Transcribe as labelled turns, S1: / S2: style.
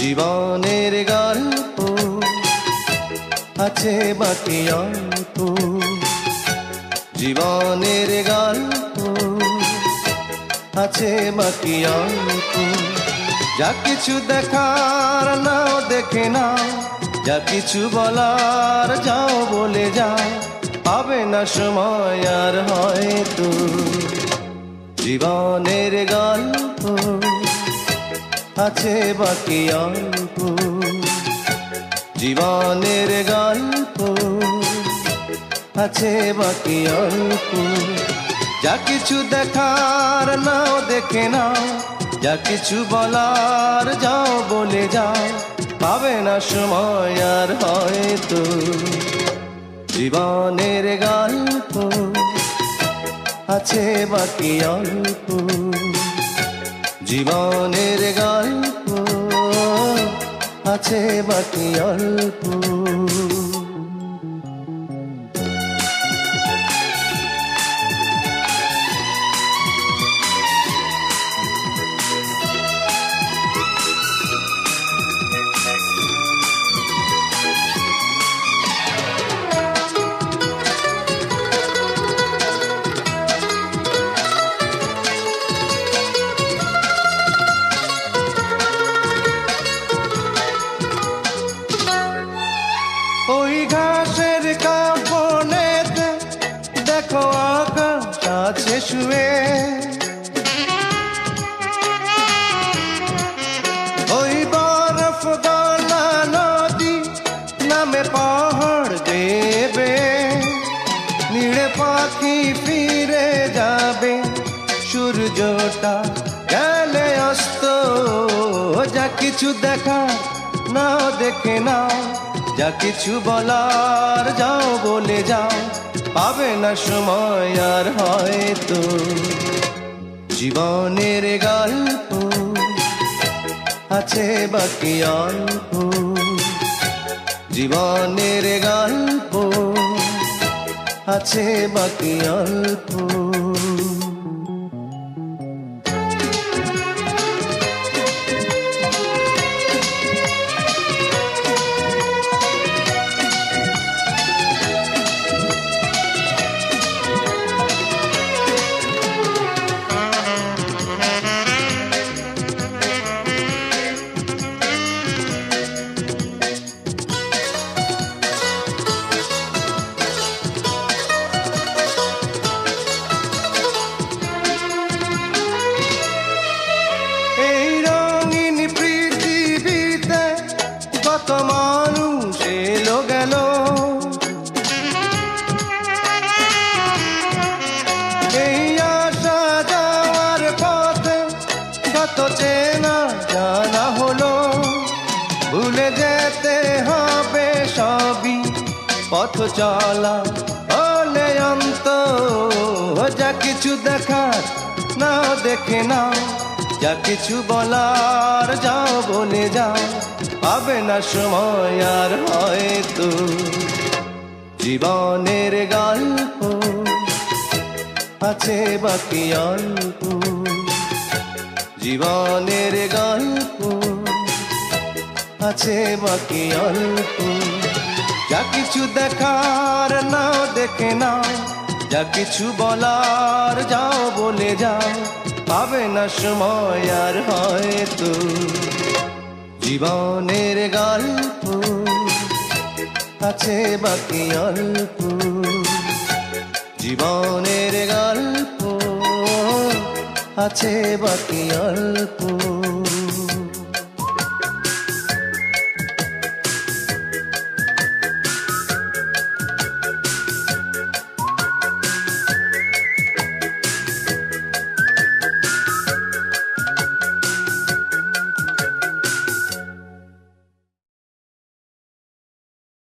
S1: জীবনের গল্প আছে বাকি অল্প, জীবনের গল্প আছে বাকি অল্প। যা কিছু দেখার নাও দেখে নাও, যা কিছু বলার যাও বলে যাও, পাবে না সময় আর হয়তো। জীবনের গল্প আছে বাকি অল্প, জীবনের গল্প আছে বাকি অল্প। যা কিছু দেখার নাও দেখে নাও, যা কিছু বলার যাও বলে যাও, পাবে না সময় আর হয়তো। জীবনের গল্প আছে বাকি অল্প, জীবনের গল্প আছে বাকি অল্প। ওই ঘাসের কাপড়েতে দেখো আকাশ আছে শুয়ে, ওই বরফ গলা নদী নামে পাহাড় দেবে, নীড়ে পাখি ফিরে যাবে, সূর্যটা গেলে অস্ত। যা কিছু দেখা নাও দেখে নাও, যা কিছু বলার যাও বলে যাও, পাবে না সময় আর হয়তো। জীবনের গল্প আছে বাকি অল্প, জীবনের গল্প আছে বাকি অল্প। কত মানুষ এলো গেল, এই আসা যাওয়ার পথে কত চেনা জানা হলো। ভুলে যেতে হবে সবই পথ চলা হলে অন্ত। যা কিছু দেখার নাও দেখে নাও, যা কিছু বলার যাও বলে যাও, পাবে না সময় আর হয়তো। জীবনের গল্প আছে বাকি অল্প, জীবনের গল্প আছে বাকি অল্প। যা কিছু দেখার নাও দেখে নাও, যা কিছু বলার যাও বলে যাও, পাবে না সময় আর হয়তো। জীবনের গল্প আছে বাকি অল্প, জীবনের গল্প আছে বাকি অল্প।